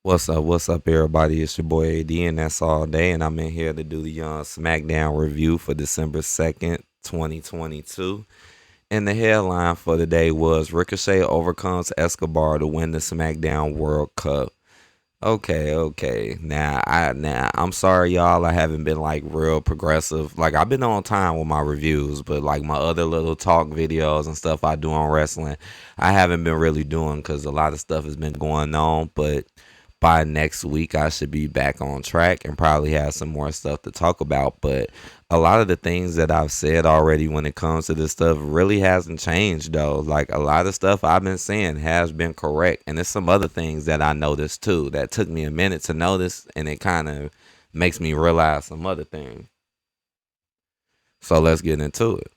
What's up, everybody? It's your boy AD, and that's all day. And I'm in here to do the SmackDown review for December 2nd, 2022. And the headline for the day was Ricochet overcomes Escobar to win the SmackDown World Cup. Okay. Now I'm sorry, y'all. I haven't been like real progressive. Like I've been on time with my reviews, but like my other little talk videos and stuff I do on wrestling, I haven't been really doing because a lot of stuff has been going on. But by next week, I should be back on track and probably have some more stuff to talk about. But a lot of the things that I've said already when it comes to this stuff really hasn't changed, though. Like a lot of stuff I've been saying has been correct. And there's some other things that I noticed too that took me a minute to notice, and it kind of makes me realize some other things. So let's get into it.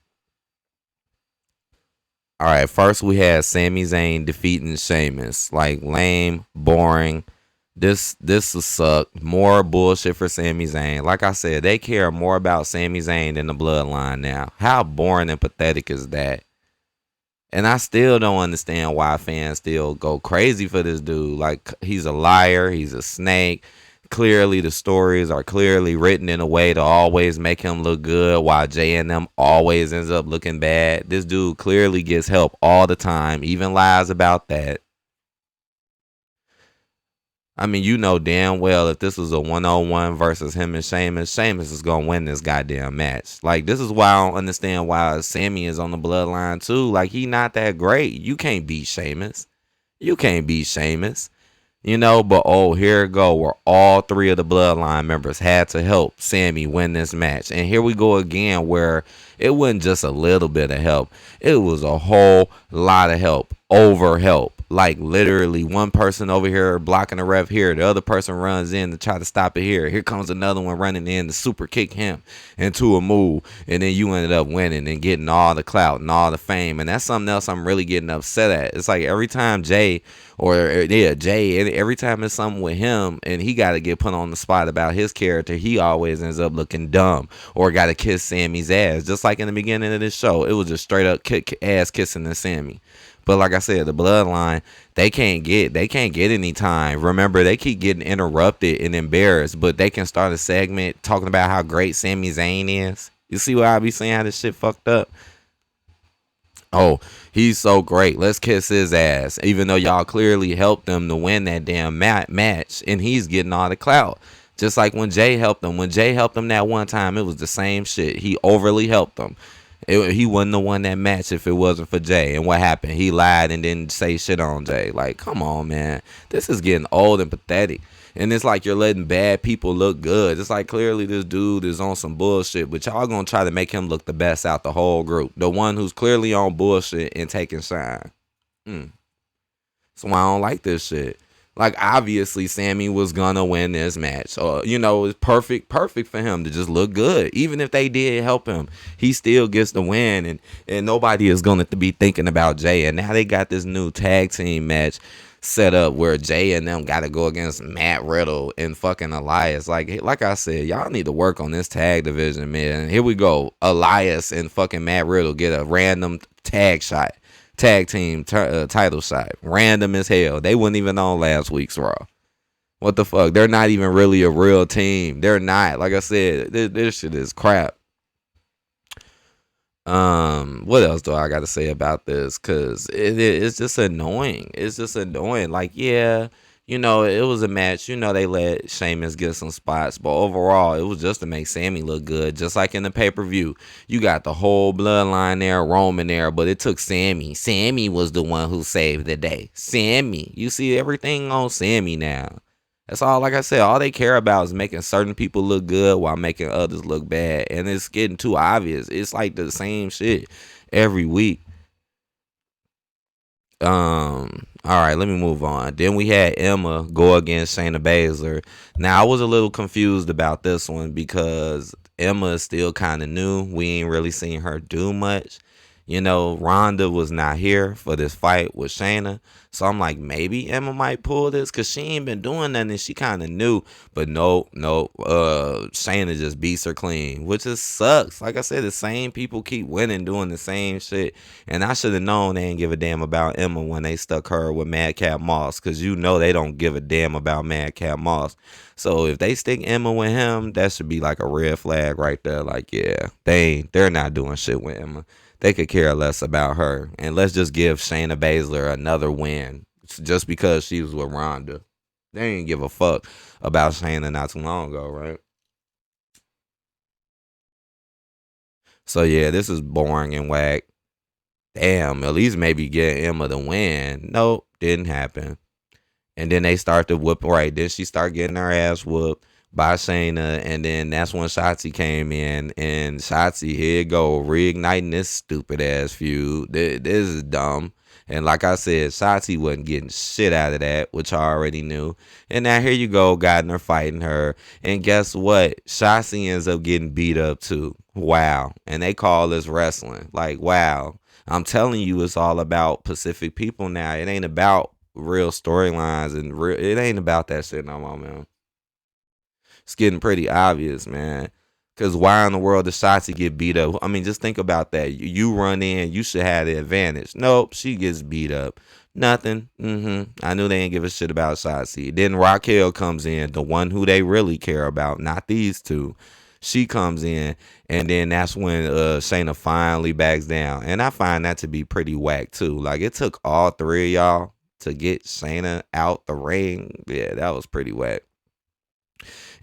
All right, first we had Sami Zayn defeating Sheamus. Like lame, boring. This will suck. More bullshit for Sami Zayn. Like I said, they care more about Sami Zayn than the bloodline now. How boring and pathetic is that? And I still don't understand why fans still go crazy for this dude. Like he's a liar, he's a snake. Clearly the stories are clearly written in a way to always make him look good while Jay and them always ends up looking bad. This dude clearly gets help all the time, even lies about that. I mean, you know damn well if this was a 1-on-1 versus him and Sheamus, Sheamus is going to win this goddamn match. Like, this is why I don't understand why Sami is on the bloodline, too. Like, he not that great. You can't beat Sheamus. You can't beat Sheamus. But oh, here it go, where all three of the bloodline members had to help Sami win this match. And here we go again, where it wasn't just a little bit of help. It was a whole lot of help. Over help. Like literally one person over here blocking the ref here. The other person runs in to try to stop it here. Here comes another one running in to super kick him into a move. And then you ended up winning and getting all the clout and all the fame. And that's something else I'm really getting upset at. It's like every time Jay, and every time it's something with him and he got to get put on the spot about his character, he always ends up looking dumb or got to kiss Sammy's ass. Just like in the beginning of this show, it was just straight up ass kissing to Sami. But like I said, the bloodline, they can't get any time. Remember, they keep getting interrupted and embarrassed, but they can start a segment talking about how great Sami Zayn is. You see why I be saying how this shit fucked up? Oh, he's so great. Let's kiss his ass. Even though y'all clearly helped them to win that damn match, and he's getting all the clout. Just like when Jay helped them. When Jay helped them that one time, it was the same shit. He overly helped them. He wouldn't have won that match if it wasn't for Jay. And what happened? He lied and didn't say shit on Jay. Like, come on, man. This is getting old and pathetic. And it's like you're letting bad people look good. It's like clearly this dude is on some bullshit, but y'all gonna try to make him look the best out the whole group. The one who's clearly on bullshit and taking shine. That's why I don't like this shit. Like obviously Sami was gonna win this match. So, it's perfect for him to just look good. Even if they did help him, he still gets the win, and nobody is gonna be thinking about Jay. And now they got this new tag team match set up where Jay and them gotta go against Matt Riddle and fucking Elias. Like I said, y'all need to work on this tag division, man. Here we go. Elias and fucking Matt Riddle get a random tag team title shot. Random as hell. They wasn't even on last week's Raw. What the fuck? They're not even really a real team. They're not. Like I said, this shit is crap. What else do I got to say about this? Cause it's just annoying. It's just annoying. Like, yeah, it was a match. They let Sheamus get some spots, but overall, it was just to make Sami look good. Just like in the pay-per-view, you got the whole bloodline there, Roman there, but it took Sami. Sami was the one who saved the day. Sami, you see everything on Sami now. That's all. Like I said, all they care about is making certain people look good while making others look bad, and it's getting too obvious. It's like the same shit every week. All right, let me move on. Then we had Emma go against Shayna Baszler. Now I was a little confused about this one because Emma is still kind of new. We ain't really seen her do much. Ronda was not here for this fight with Shayna. So I'm like, maybe Emma might pull this because she ain't been doing nothing and she kind of knew. But no, Shayna just beats her clean, which just sucks. Like I said, the same people keep winning doing the same shit. And I should have known they didn't give a damn about Emma when they stuck her with Madcap Moss, because they don't give a damn about Madcap Moss. So if they stick Emma with him, that should be like a red flag right there. Like, yeah, they're not doing shit with Emma. They could care less about her. And let's just give Shayna Baszler another win just because she was with Ronda. They didn't give a fuck about Shayna not too long ago, right? So yeah, this is boring and whack. Damn, at least maybe get Emma the win. Nope, didn't happen. And then they start to whoop, right? Then she start getting her ass whooped by Shayna. And then that's when Shotzi came in. And Shotzi, here it go, reigniting this stupid ass feud. This is dumb. And like I said, Shotzi wasn't getting shit out of that, which I already knew. And now here you go, gotten her fighting her. And guess what? Shotzi ends up getting beat up too. Wow. And they call this wrestling. Like, wow. I'm telling you, it's all about Pacific people now. It ain't about real storylines and it ain't about that shit no more, man. It's getting pretty obvious, man. Because why in the world does Shotzi get beat up? I mean, just think about that. You run in, you should have the advantage. Nope, she gets beat up. Nothing. I knew they didn't give a shit about Shotzi. Then Raquel comes in, the one who they really care about, not these two. She comes in, and then that's when Shayna finally backs down. And I find that to be pretty whack, too. Like, it took all three of y'all to get Shayna out the ring. Yeah, that was pretty whack.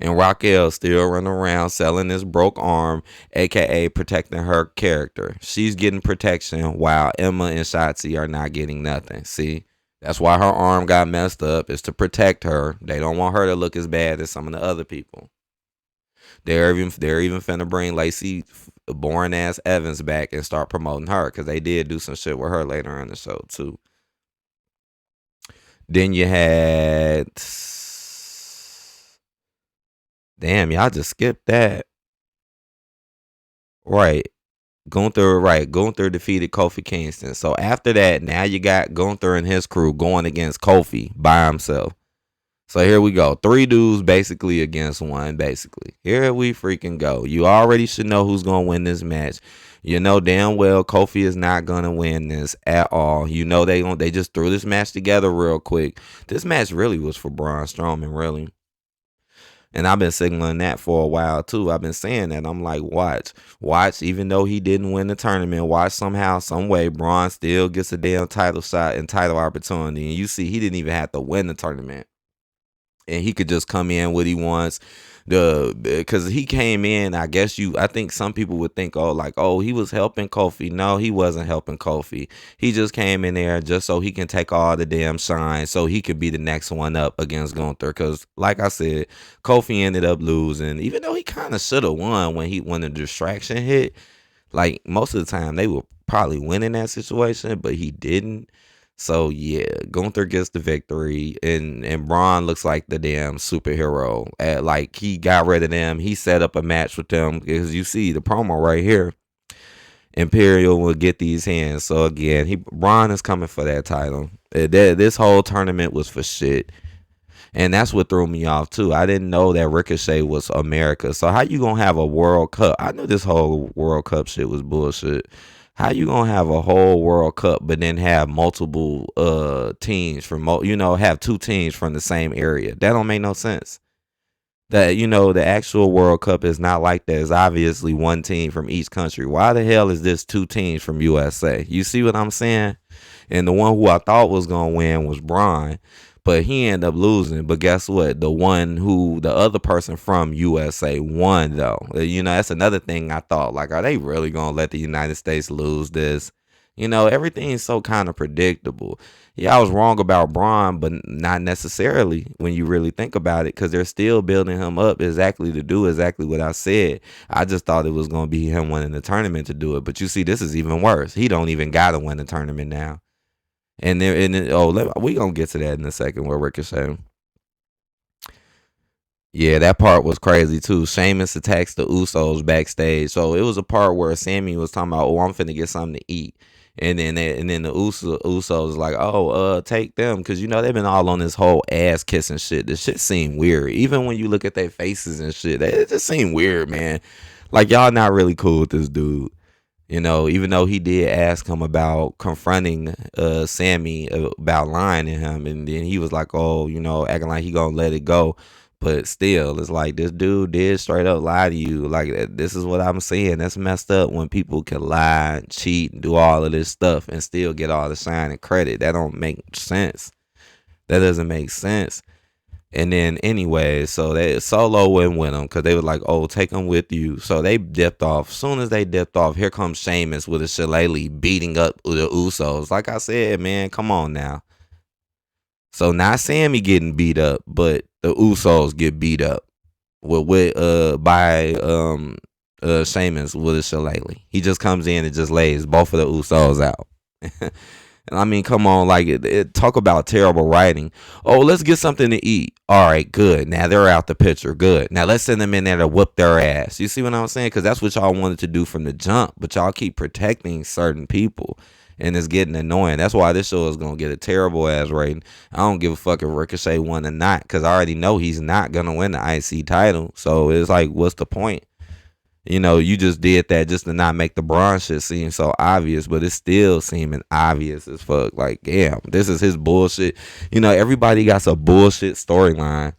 And Raquel still running around selling this broke arm, aka protecting her character. She's getting protection while Emma and Shotzi are not getting nothing. See, that's why her arm got messed up, is to protect her. They don't want her to look as bad as some of the other people. They're even finna bring Lacey boring ass Evans back and start promoting her, because they did do some shit with her later in the show too. Then you had, damn, y'all just skipped that. Right. Gunther defeated Kofi Kingston. So after that, now you got Gunther and his crew going against Kofi by himself. So here we go. 3 dudes basically against 1, basically. Here we freaking go. You already should know who's going to win this match. You know damn well Kofi is not going to win this at all. You know they just threw this match together real quick. This match really was for Braun Strowman, really. And I've been signaling that for a while too. I've been saying that. I'm like, watch, even though he didn't win the tournament, watch somehow, some way, Braun still gets a damn title shot and title opportunity. And you see, he didn't even have to win the tournament. And he could just come in what he wants. Because he came in, I think some people would think, he was helping Kofi. No, he wasn't helping Kofi. He just came in there just so he can take all the damn shine, so he could be the next one up against Gunther. Because, like I said, Kofi ended up losing, even though he kind of should have won when the distraction hit. Like, most of the time, they would probably win in that situation, but he didn't. So yeah, Gunther gets the victory, and Braun looks like the damn superhero. Like, he got rid of them. He set up a match with them, because you see the promo right here. Imperial will get these hands. So again, Braun is coming for that title. This whole tournament was for shit. And that's what threw me off too. I didn't know that Ricochet was America. So how you gonna have a World Cup? I knew this whole World Cup shit was bullshit. How you gonna have a whole World Cup, but then have multiple teams from have 2 teams from the same area? That don't make no sense. That the actual World Cup is not like that. It's obviously 1 team from each country. Why the hell is this 2 teams from USA? You see what I'm saying? And the one who I thought was gonna win was Braun, but he ended up losing. But guess what? The other person from USA won, though. That's another thing I thought. Like, are they really going to let the United States lose this? Everything's so kind of predictable. Yeah, I was wrong about Braun, but not necessarily when you really think about it, because they're still building him up exactly to do exactly what I said. I just thought it was going to be him winning the tournament to do it. But you see, this is even worse. He don't even got to win the tournament now. And we gonna get to that in a second with Ricochet. Yeah, that part was crazy too. Sheamus attacks the Usos backstage. So it was a part where Sami was talking about, "Oh, I'm finna get something to eat," and then the Usos was like, "Oh, take them," because they've been all on this whole ass kissing shit. This shit seemed weird. Even when you look at their faces and shit, it just seemed weird, man. Like y'all not really cool with this dude. Even though he did ask him about confronting Sami about lying to him, and then he was like, "Oh, acting like he gonna let it go." But still, it's like this dude did straight up lie to you. Like this is what I'm saying. That's messed up when people can lie, cheat, and do all of this stuff and still get all the shine and credit. That don't make sense. That doesn't make sense. And then anyway, so they Solo went with them because they were like, "Oh, take them with you." So they dipped off. Soon as they dipped off, here comes Sheamus with a shillelagh beating up the Usos. Like I said, man, come on now. So not Sami getting beat up, but the Usos get beat up by Sheamus with a shillelagh. He just comes in and just lays both of the Usos out. I mean, come on, like talk about terrible writing. Oh, let's get something to eat. All right, good. Now they're out the picture. Good. Now let's send them in there to whoop their ass. You see what I'm saying? Because that's what y'all wanted to do from the jump, but y'all keep protecting certain people, and it's getting annoying. That's why this show is gonna get a terrible ass rating. I don't give a fuck if Ricochet won or not, because I already know he's not gonna win the IC title. So it's like, what's the point? You just did that just to not make the Braun shit seem so obvious, but it's still seeming obvious as fuck. Like, damn, this is his bullshit. Everybody got some bullshit storyline.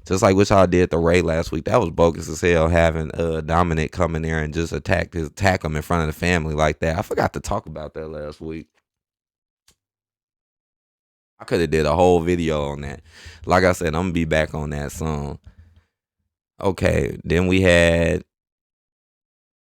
Just like what y'all did to Ray last week. That was bogus as hell, having Dominic come in there and just attack him in front of the family like that. I forgot to talk about that last week. I could have did a whole video on that. Like I said, I'm gonna be back on that soon. Okay, then we had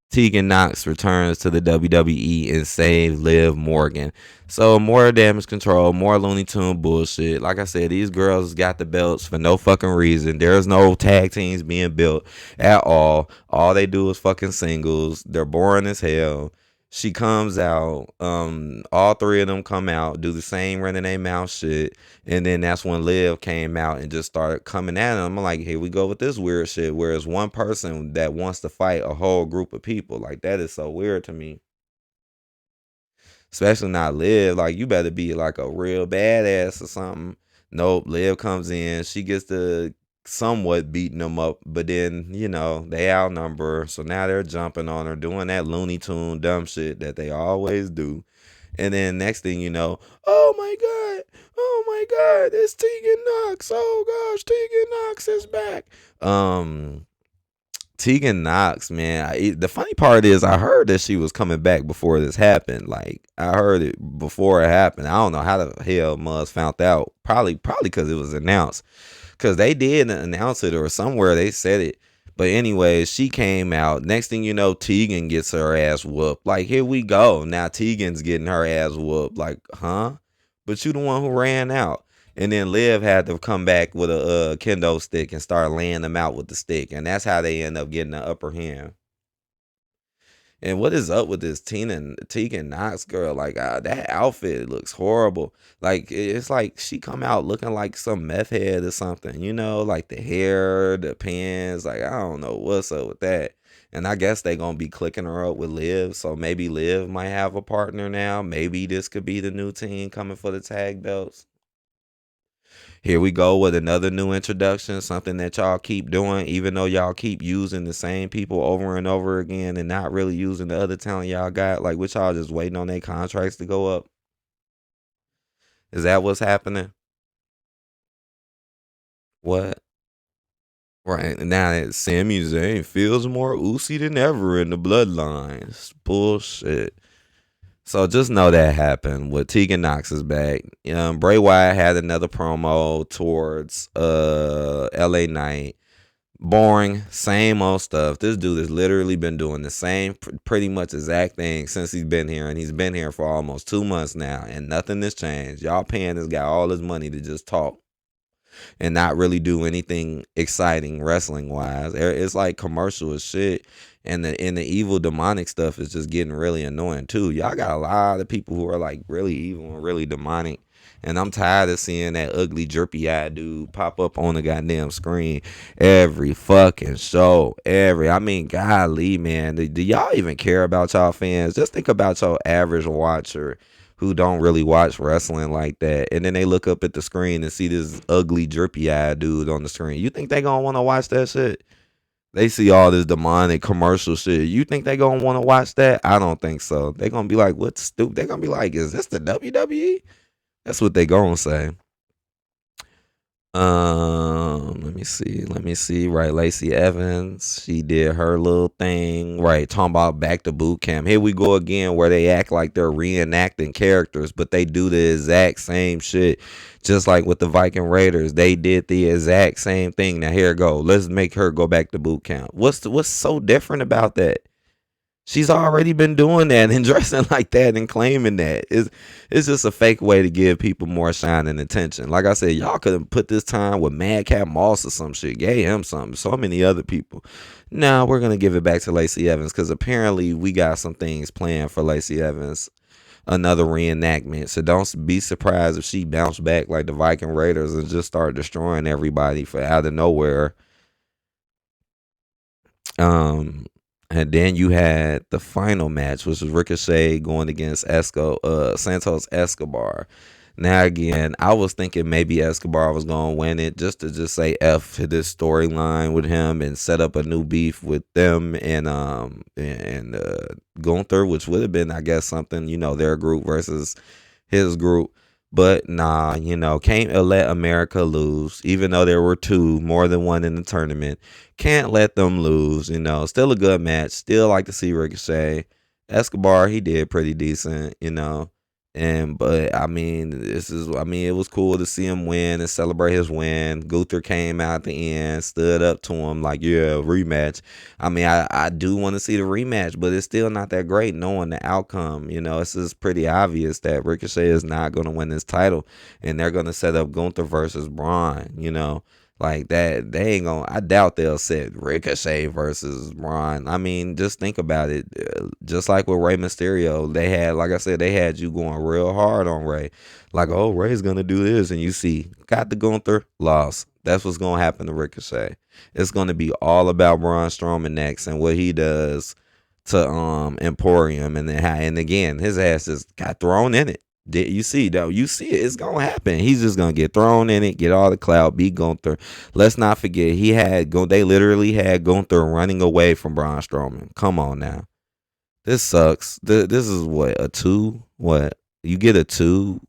Tegan Knox returns to the WWE and saves Liv Morgan. So more damage control, more Looney Tune bullshit. Like I said, these girls got the belts for no fucking reason. There's no tag teams being built at all. All they do is fucking singles. They're boring as hell. She comes out. All three of them come out, do the same running their mouth shit, and then that's when Liv came out and just started coming at them. I'm like, here we go with this weird shit. Whereas one person that wants to fight a whole group of people, like that is so weird to me. Especially not Liv. Like you better be like a real badass or something. Nope. Liv comes in. She gets to somewhat beating them up, but then they outnumber her. So now they're jumping on her, doing that Looney Tune dumb shit that they always do. And then next thing you know, oh my God, it's Tegan Knox. Oh gosh, Tegan Knox is back. Tegan Knox, man. The funny part is, I heard that she was coming back before this happened. Like I heard it before it happened. I don't know how the hell Muzz found out. Probably because it was announced. Because they did announce it, or somewhere they said it. But anyway, she came out. Next thing you know, Tegan gets her ass whooped. Like, here we go. Now Tegan's getting her ass whooped. Like, huh? But you the one who ran out. And then Liv had to come back with a kendo stick and start laying them out with the stick. And that's how they end up getting the upper hand. And what is up with this Tegan Knox girl? Like that outfit looks horrible. Like it's like she come out looking like some meth head or something. Like the hair, the pants. Like I don't know what's up with that. And I guess they gonna be clicking her up with Liv. So maybe Liv might have a partner now. Maybe this could be the new team coming for the tag belts. Here we go with another new introduction, something that y'all keep doing, even though y'all keep using the same people over and over again and not really using the other talent y'all got. Like, what y'all just waiting on their contracts to go up? Is that what's happening? What? Right now, that Sami Zayn feels more Ucey than ever in the bloodlines. Bullshit. So just know that happened with Tegan Knox is back. Bray Wyatt had another promo towards LA Knight. Boring, same old stuff. This dude has literally been doing the same pretty much exact thing since he's been here, and he's been here for almost 2 months now, and nothing has changed. Y'all paying this guy all his money to just talk and not really do anything exciting wrestling wise. It's like commercial as shit. And the evil demonic stuff is just getting really annoying too. Y'all got a lot of people who are like really evil and really demonic. And I'm tired of seeing that ugly, jerpy eyed dude pop up on the goddamn screen every fucking show. I mean, golly, man. Do y'all even care about y'all fans? Just think about your average watcher who don't really watch wrestling like that. And then they look up at the screen and see this ugly, jerpy eyed dude on the screen. You think they gonna want to watch that shit? They see all this demonic commercial shit. You think they gonna want to watch that? I don't think so. They gonna be like, "What's stupid?" They gonna be like, "Is this the WWE?" That's what they gonna say. Let me see. Let me see. Right, Lacey Evans. She did her little thing. Right, talking about back to boot camp. Here we go again, where they act like they're reenacting characters, but they do the exact same shit. Just like with the Viking Raiders, they did the exact same thing. Now here it go. Let's make her go back to boot camp. What's so different about that? She's already been doing that and dressing like that and claiming that. It's just a fake way to give people more shine and attention. Like I said, y'all could have put this time with Madcap Moss or some shit. Gave him something. So many other people. Now we're going to give it back to Lacey Evans because apparently we got some things planned for Lacey Evans. Another reenactment. So don't be surprised if she bounced back like the Viking Raiders and just start destroying everybody for out of nowhere. And then you had the final match, which was Ricochet going against Santos Escobar. Now again, I was thinking maybe Escobar was gonna win it just to just say F to this storyline with him and set up a new beef with them and Gunther, which would have been, I guess, something, their group versus his group. But nah, can't let America lose, even though there were two, more than one in the tournament. Can't let them lose, Still a good match. Still like to see Ricochet. Escobar, he did pretty decent. But I mean, it was cool to see him win and celebrate his win. Gunther came out at the end, stood up to him like, yeah, rematch. I mean, I do want to see the rematch, but it's still not that great knowing the outcome. It's just pretty obvious that Ricochet is not going to win this title, and they're going to set up Gunther versus Braun. Like that, they ain't gonna. I doubt they'll set Ricochet versus Braun. I mean, just think about it. Just like with Rey Mysterio, they had, like I said, they had you going real hard on Rey. Like, oh, Rey's gonna do this, and you see, got the Gunther, lost. That's what's gonna happen to Ricochet. It's gonna be all about Braun Strowman next and what he does to Emporium, and then and again, his ass just got thrown in it. You see, though, you see it. It's gonna happen. He's just gonna get thrown in it, get all the clout, beat Gunther. Let's not forget, they literally had Gunther running away from Braun Strowman. Come on now, this sucks. This is what, a 2. What, you get a 2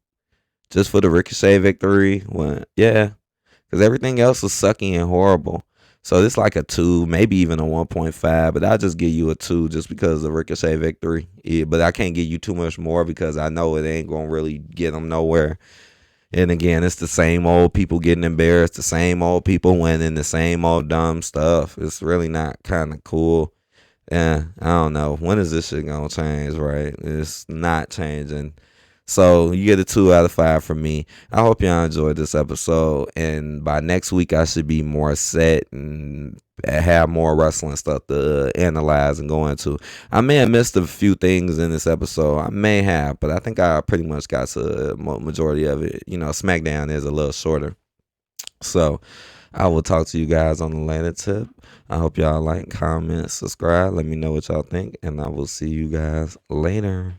just for the Ricochet victory? What? Yeah, because everything else was sucky and horrible. So this like a 2, maybe even a 1.5, but I'll just give you a 2 just because of the Ricochet victory. Yeah, but I can't give you too much more because I know it ain't gonna really get them nowhere. And again, it's the same old people getting embarrassed, the same old people winning, the same old dumb stuff. It's really not kind of cool. Yeah, I don't know. When is this shit gonna change, right? It's not changing. So you get a 2 out of 5 from me. I hope y'all enjoyed this episode. And by next week, I should be more set and have more wrestling stuff to analyze and go into. I may have missed a few things in this episode. I may have, but I think I pretty much got to the majority of it. SmackDown is a little shorter. So I will talk to you guys on the later tip. I hope y'all like, comment, subscribe. Let me know what y'all think. And I will see you guys later.